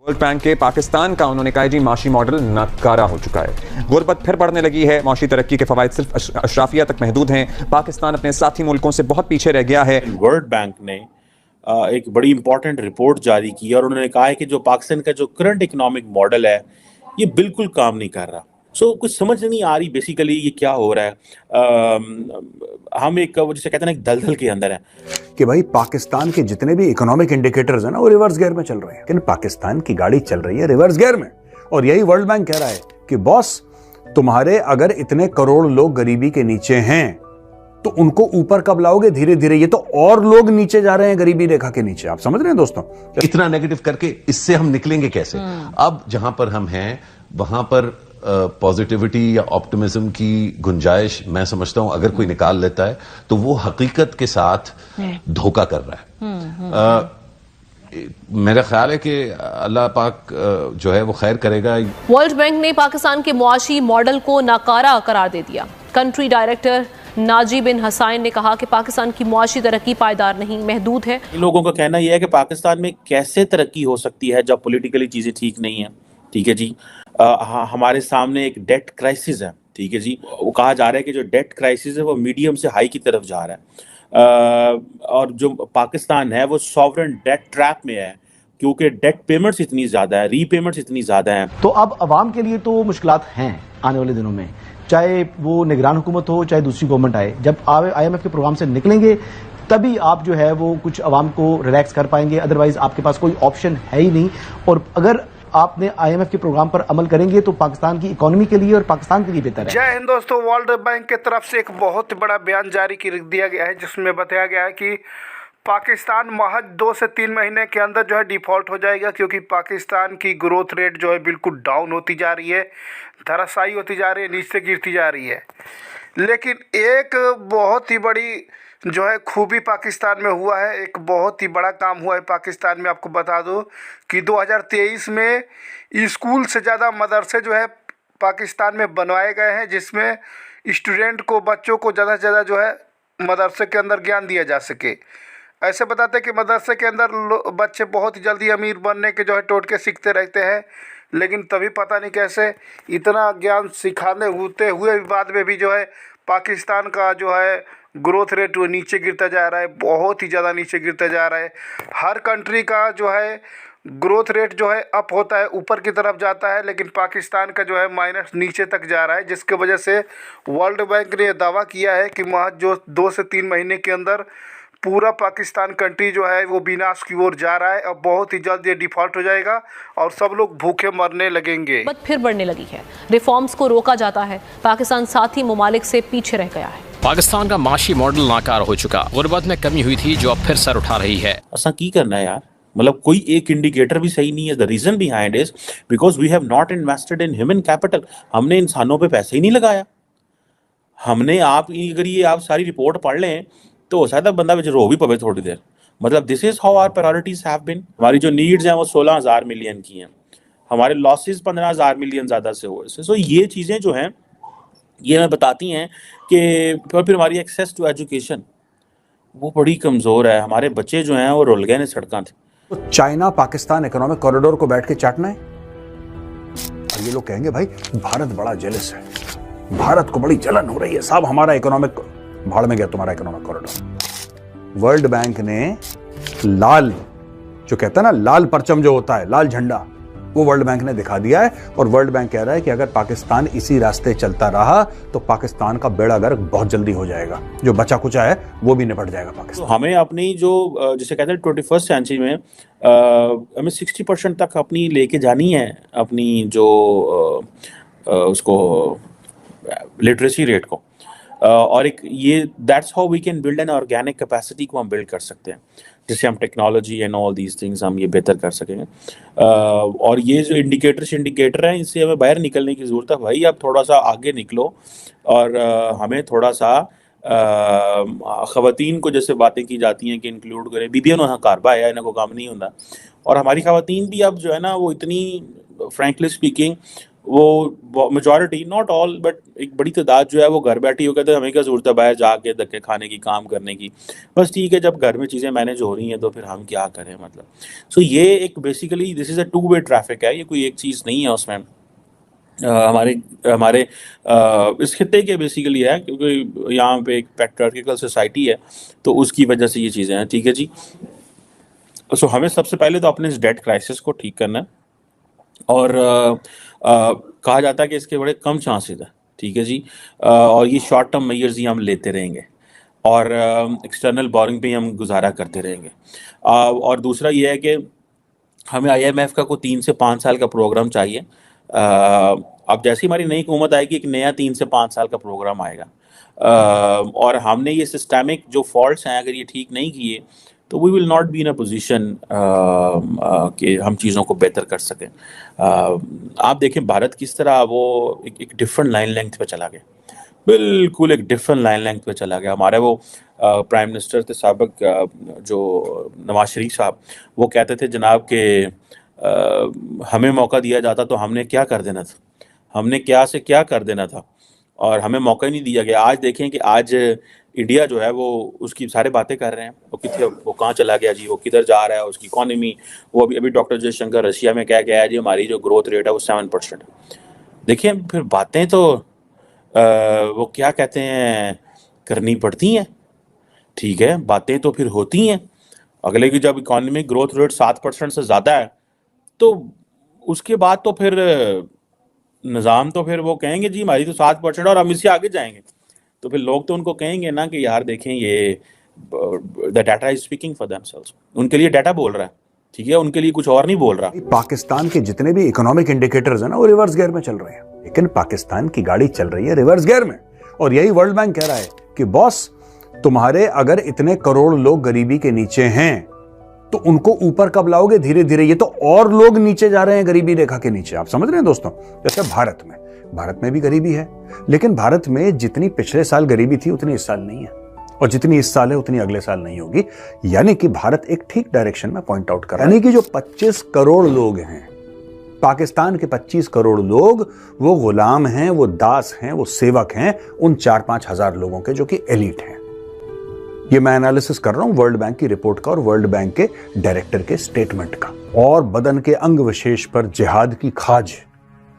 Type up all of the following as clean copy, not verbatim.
World bank के पाकिस्तान का उन्होंने कहा जी माशी मॉडल नाकारा हो चुका है, गुर्बत फिर बढ़ने लगी है, माशी तरक्की के फवायद सिर्फ अशराफिया तक महदूद हैं, पाकिस्तान अपने साथी मुल्कों से बहुत पीछे रह गया है। वर्ल्ड बैंक ने एक बड़ी इंपॉर्टेंट रिपोर्ट जारी की और उन्होंने कहा है कि जो पाकिस्तान का जो करंट इकोनॉमिक मॉडल है ये बिल्कुल काम नहीं कर रहा। कुछ समझ नहीं आ रही बेसिकली ये क्या हो रहा है। हम एक जिसे कहते हैं ना एक दलदल के अंदर है कि भाई पाकिस्तान के जितने भी इकोनॉमिक इंडिकेटर्स हैं ना वो रिवर्स गियर में चल रहे हैं, लेकिन पाकिस्तान की गाड़ी चल रही है रिवर्स गियर में। और यही वर्ल्ड बैंक कह रहा है कि बॉस तुम्हारे अगर इतने करोड़ लोग गरीबी के नीचे हैं तो उनको ऊपर कब लाओगे? धीरे धीरे ये तो और लोग नीचे जा रहे हैं गरीबी रेखा के नीचे। आप समझ रहे हैं दोस्तों? इतना नेगेटिव करके इससे हम निकलेंगे कैसे? अब जहां पर हम हैं वहां पर पॉजिटिविटी या ऑप्टिमिज्म की गुंजाइश मैं समझता हूं अगर कोई निकाल लेता है तो वो हकीकत के साथ धोखा कर रहा है। मेरा ख्याल है कि अल्लाह पाक जो है वो खैर करेगा। वर्ल्ड बैंक ने पाकिस्तान के मुआशी मॉडल को नाकारा करार दे दिया। कंट्री डायरेक्टर नाजी बिन हसाइन ने कहा कि पाकिस्तान की मुआशी तरक्की पायदार नहीं, महदूद है। लोगों का कहना यह है कि पाकिस्तान में कैसे तरक्की हो सकती है जब पॉलिटिकली चीजें ठीक नहीं है। ठीक है जी, हमारे सामने एक डेट क्राइसिस है। ठीक है जी, वो कहा जा रहा है कि जो डेट क्राइसिस है वो मीडियम से हाई की तरफ जा रहा है और जो पाकिस्तान है वो सॉवरेन डेट ट्रैप में है क्योंकि डेट पेमेंट्स इतनी ज्यादा है, रीपेमेंट्स इतनी ज्यादा हैं। तो अब अवाम के लिए तो मुश्किलात हैं आने वाले दिनों में, चाहे वो निगरान हुकूमत हो चाहे दूसरी गवर्नमेंट आए। जब IMF के प्रोग्राम से निकलेंगे तभी आप जो है वो कुछ अवाम को रिलैक्स कर पाएंगे, अदरवाइज आपके पास कोई ऑप्शन है ही नहीं। और अगर आपने IMF के प्रोग्राम पर अमल करेंगे तो पाकिस्तान की इकोनॉमी के लिए और पाकिस्तान के लिए बेहतर है। जय हिंद दोस्तों, वर्ल्ड बैंक की तरफ से एक बहुत बड़ा बयान जारी कर दिया गया है जिसमें बताया गया है कि पाकिस्तान महज 2 से 3 महीने के अंदर जो है डिफ़ॉल्ट हो जाएगा, क्योंकि पाकिस्तान की ग्रोथ रेट जो है बिल्कुल डाउन होती जा रही है, धराशायी होती जा रही है, नीचे गिरती जा रही है। लेकिन एक बहुत ही बड़ी जो है खूबी पाकिस्तान में हुआ है, एक बहुत ही बड़ा काम हुआ है पाकिस्तान में। आपको बता दूं कि 2023 में स्कूल से ज़्यादा मदरसे जो है पाकिस्तान में बनवाए गए हैं, जिसमें स्टूडेंट को, बच्चों को ज़्यादा से ज़्यादा जो है मदरसे के अंदर ज्ञान दिया जा सके। ऐसे बताते हैं कि मदरसे के अंदर बच्चे बहुत ही जल्दी अमीर बनने के जो है टोटके सीखते रहते हैं, लेकिन तभी पता नहीं कैसे इतना ज्ञान सिखाने होते हुए बाद में भी जो है पाकिस्तान का जो है ग्रोथ रेट वो नीचे गिरता जा रहा है, बहुत ही ज़्यादा नीचे गिरता जा रहा है। हर कंट्री का जो है ग्रोथ रेट जो है अप होता है, ऊपर की तरफ जाता है, लेकिन पाकिस्तान का जो है माइनस नीचे तक जा रहा है, जिसके वजह से वर्ल्ड बैंक ने दावा किया है कि महज जो 2 से 3 महीने के अंदर पूरा पाकिस्तान कंट्री जो है वो विनाश की ओर जा रहा है। अब बहुत ही जल्द ये डिफ़ॉल्ट हो जाएगा और सब लोग भूखे मरने लगेंगे। बट फिर बढ़ने लगी है, रिफॉर्म्स को रोका जाता है, पाकिस्तान साथी ममालिक से पीछे रह गया है। पाकिस्तान का माशी मॉडल नाकार हो चुका, गुर्बत में कमी हुई थी जो अब फिर सर उठा रही है। ऐसा की करना है यार, मतलब कोई एक इंडिकेटर भी सही नहीं है। The reason behind is because we have not invested in human capital. हमने इंसानों पे पैसे ही नहीं लगाया। हमने अगर ये आप सारी रिपोर्ट पढ़ लें तो शायद बंदा बिच रो भी पवे थोड़ी देर। मतलब this is how our priorities have been. हमारी जो नीड्स हैं वो 16,000 मिलियन की हैं, हमारे लॉसेस 15,000 मिलियन ज़्यादा से हुए। सो ये चीज़ें जो हैं ये हमें बताती हैं कि फिर हमारी एक्सेस टू एजुकेशन वो बड़ी कमज़ोर है। हमारे बच्चे जो हैं वो रुल गए हैं सड़कों थे। तो चाइना पाकिस्तान इकोनॉमिक कॉरिडोर को बैठ के चाटना है। और ये लोग कहेंगे भाई भारत बड़ा जेलस है, भारत को बड़ी जलन हो रही है, साहब हमारा इकोनॉमिक भाड़ में गया तुम्हारा इकोनॉमिक कॉरिडोर। वर्ल्ड बैंक ने लाल, जो कहता है ना लाल परचम जो होता है, लाल झंडा, वो वर्ल्ड बैंक ने दिखा दिया है। और वर्ल्ड बैंक कह रहा है कि अगर पाकिस्तान इसी रास्ते चलता रहा तो पाकिस्तान का बेड़ा गर्क बहुत जल्दी हो जाएगा, जो बचा कुचा है वो भी निपट जाएगा पाकिस्तान। तो हमें अपनी जो जिसे कहते हैं 21st सेंचुरी में हमें 60% तक अपनी लेके जानी है, अपनी जो उसको लिटरेसी रेट को। और एक ये that's how we can build an organic capacity को हम बिल्ड कर सकते हैं, जिससे हम technology and all these things हम ये बेहतर कर सकेंगे। और ये जो इंडिकेटर हैं इनसे हमें बाहर निकलने की ज़रूरत है। भाई आप थोड़ा सा आगे निकलो और हमें थोड़ा सा ख़वातीन को जैसे बातें की जाती हैं कि इंक्लूड करें। बीबियां उन्होंने कारबा है, इन्हें को काम नहीं होता। और हमारी ख़वातीन भी अब जो है ना वो इतनी फ्रैंकली स्पीकिंग वो मेजॉरिटी, नॉट ऑल बट एक बड़ी तादाद जो है वो घर बैठी हो, कहते हैं हमें क्या जरूरत है बाहर जाके धक्के खाने की, काम करने की। बस ठीक है, जब घर में चीज़ें मैनेज हो रही हैं तो फिर हम क्या करें, मतलब। सो ये एक basically this is a two way traffic है, ये कोई एक चीज़ नहीं है उसमें। हमारे हमारे इस खित्ते के बेसिकली है, क्योंकि यहाँ पे एक पैट्रियार्किकल सोसाइटी है, तो उसकी वजह से ये चीज़ें हैं। ठीक है जी। सो हमें सबसे पहले तो अपने इस डेट क्राइसिस को ठीक करना है, और कहा जाता है कि इसके बड़े कम चांसेस है। ठीक है जी। और ये शॉर्ट टर्म मेजर्स ही हम लेते रहेंगे, और एक्सटर्नल बोरिंग पे ही हम गुजारा करते रहेंगे। और दूसरा ये है कि हमें IMF का कोई 3 से 5 साल का प्रोग्राम चाहिए। अब जैसी हमारी नई हुकूमत आएगी, एक नया 3 से 5 साल का प्रोग्राम आएगा, और हमने ये सिस्टमिक जो फॉल्ट्स हैं अगर ये ठीक नहीं किए तो we will not be in a position कि हम चीज़ों को बेहतर कर सकें। आप देखें भारत किस तरह वो एक डिफरेंट लाइन लेंथ पे चला गया, बिल्कुल एक डिफरेंट लाइन लेंथ पे चला गया। हमारे वो प्राइम मिनिस्टर थे साबिक, जो नवाज शरीफ साहब, वो कहते थे जनाब के हमें मौका दिया जाता तो हमने क्या कर देना था, हमने क्या से क्या कर देना था, और हमें मौका ही नहीं दिया गया। आज देखें कि आज इंडिया जो है वो उसकी सारे बातें कर रहे हैं, वो कहाँ चला गया जी, वो किधर जा रहा है, उसकी इकॉनमी। वो अभी डॉक्टर जयशंकर रशिया में क्या गया है जी, हमारी जो ग्रोथ रेट है वो 7% है। देखिए फिर बातें तो वो क्या कहते हैं करनी पड़ती हैं। ठीक है, बातें तो फिर होती हैं। अगले की जब इकोनॉमिक ग्रोथ रेट 7% से ज़्यादा है तो उसके बाद तो फिर निज़ाम तो फिर वो कहेंगे जी हमारी तो 7% और हम इससे आगे जाएंगे। तो फिर लोग तो उनको कहेंगे ना कि यार देखें ये the data is speaking for themselves, उनके लिए डाटा बोल रहा है। ठीक है, उनके लिए कुछ और नहीं बोल रहा। पाकिस्तान के जितने भी इकोनॉमिक इंडिकेटर्स हैं ना वो रिवर्स गियर में चल रहे हैं, लेकिन पाकिस्तान की गाड़ी चल रही है रिवर्स गियर में। और यही वर्ल्ड बैंक कह रहा है कि बॉस तुम्हारे अगर इतने करोड़ लोग गरीबी के नीचे हैं तो उनको ऊपर कब लाओगे, धीरे धीरे ये तो और लोग नीचे जा रहे हैं गरीबी रेखा के नीचे। आप समझ रहे हैं दोस्तों, जैसे भारत में भी गरीबी है, लेकिन भारत में जितनी पिछले साल गरीबी थी उतनी इस साल नहीं है, और जितनी इस साल है उतनी अगले साल नहीं होगी। यानी कि भारत एक ठीक डायरेक्शन में पॉइंट आउट कर रहा है। यानी कि जो 25 करोड़ लोग हैं पाकिस्तान के, 25 करोड़ लोग वो गुलाम हैं, वो दास हैं, वो सेवक हैं उन 4-5 हजार लोगों के जो कि एलीट हैं। ये मैं एनालिसिस कर रहा हूं वर्ल्ड बैंक की रिपोर्ट का और वर्ल्ड बैंक के डायरेक्टर के स्टेटमेंट का। और बदन के अंग विशेष पर जिहाद की खाज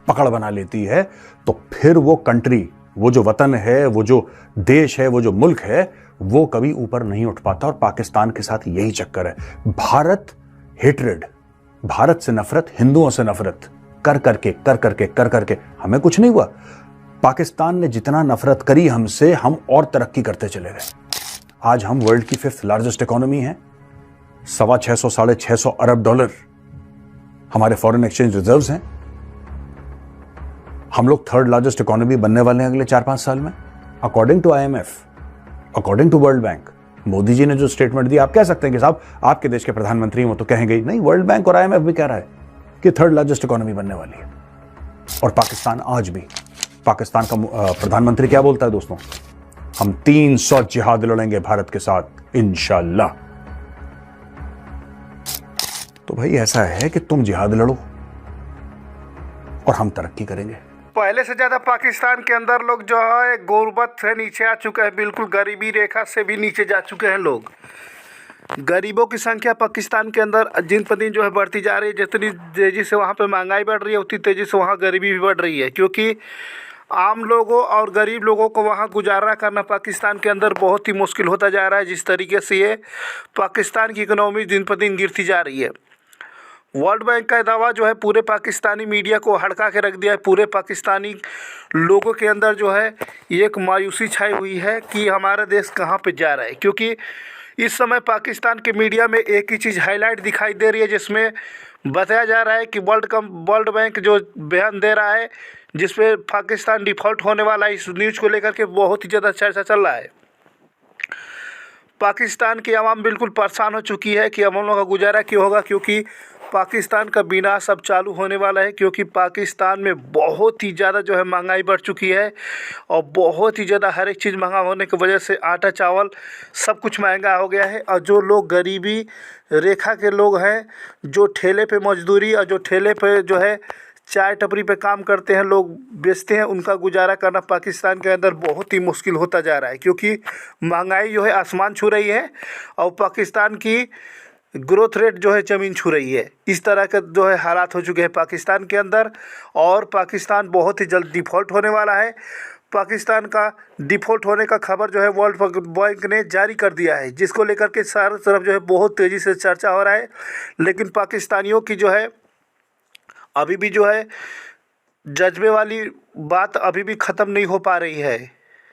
पकड़ बना लेती है तो फिर वो कंट्री, वो जो वतन है, वो जो देश है, वो जो मुल्क है, वो कभी ऊपर नहीं उठ पाता। और पाकिस्तान के साथ यही चक्कर है। भारत हेट्रेड, भारत से नफरत, हिंदुओं से नफरत कर करके हमें कुछ नहीं हुआ। पाकिस्तान ने जितना नफरत करी हमसे, हम और तरक्की करते चले गए। आज हम वर्ल्ड की 5th लार्जेस्ट इकोनॉमी है, 650-650 अरब डॉलर हमारे फॉरेन एक्सचेंज रिजर्व्स हैं। हम लोग 3rd लार्जेस्ट इकोनॉमी बनने वाले हैं अगले 4-5 साल में, according to IMF, according to world bank. Modi ji ने जो स्टेटमेंट दिया, आप कह सकते हैं कि साहब आपके देश के प्रधानमंत्री हैं, वो तो कहेंगे नहीं, वर्ल्ड बैंक और IMF भी कह रहा है कि 3rd लार्जेस्ट इकोनॉमी बनने वाली है। और पाकिस्तान आज भी, पाकिस्तान का प्रधानमंत्री क्या बोलता है दोस्तों, हम 300 जिहाद लड़ेंगे भारत के साथ इंशाल्लाह। तो भाई ऐसा है कि तुम जिहाद लड़ो और हम तरक्की करेंगे। पहले से ज़्यादा पाकिस्तान के अंदर लोग जो है गुर्बत से नीचे आ चुके हैं, बिल्कुल गरीबी रेखा से भी नीचे जा चुके हैं लोग। गरीबों की संख्या पाकिस्तान के अंदर दिन पर दिन जो है बढ़ती जा रही है। जितनी तेज़ी से वहाँ पे महंगाई बढ़ रही है उतनी तेज़ी से वहाँ गरीबी भी बढ़ रही है, क्योंकि आम लोगों और गरीब लोगों को वहाँ गुजारा करना पाकिस्तान के अंदर बहुत ही मुश्किल होता जा रहा है। जिस तरीके से ये पाकिस्तान की इकोनॉमी दिन पर दिन गिरती जा रही है। वर्ल्ड बैंक का दावा जो है पूरे पाकिस्तानी मीडिया को हड़का के रख दिया है। पूरे पाकिस्तानी लोगों के अंदर जो है एक मायूसी छाई हुई है कि हमारा देश कहाँ पे जा रहा है, क्योंकि इस समय पाकिस्तान के मीडिया में एक ही चीज़ हाईलाइट दिखाई दे रही है, जिसमें बताया जा रहा है कि वर्ल्ड बैंक जो बयान दे रहा है जिसपे पाकिस्तान डिफ़ॉल्ट होने वाला है, इस न्यूज़ को लेकर के बहुत ही ज़्यादा चर्चा चल रहा है। पाकिस्तान की आवाम बिल्कुल परेशान हो चुकी है कि हम लोगों का गुजारा क्यों होगा, क्योंकि पाकिस्तान का विनाश अब चालू होने वाला है। क्योंकि पाकिस्तान में बहुत ही ज़्यादा जो है महंगाई बढ़ चुकी है और बहुत ही ज़्यादा हर एक चीज़ महंगा होने की वजह से आटा चावल सब कुछ महंगा हो गया है। और जो लोग गरीबी रेखा के लोग हैं, जो ठेले पे मजदूरी और जो ठेले पे जो है चाय टपरी पे काम करते हैं लोग, बेचते हैं, उनका गुजारा करना पाकिस्तान के अंदर बहुत ही मुश्किल होता जा रहा है, क्योंकि महंगाई जो है आसमान छू रही है और पाकिस्तान की ग्रोथ रेट जो है ज़मीन छू रही है। इस तरह के जो है हालात हो चुके हैं पाकिस्तान के अंदर, और पाकिस्तान बहुत ही जल्द डिफ़ॉल्ट होने वाला है। पाकिस्तान का डिफ़ॉल्ट होने का खबर जो है वर्ल्ड बैंक ने जारी कर दिया है, जिसको लेकर के सारी तरफ जो है बहुत तेज़ी से चर्चा हो रहा है। लेकिन पाकिस्तानियों की जो है अभी भी जो है जज्बे वाली बात अभी भी ख़त्म नहीं हो पा रही है।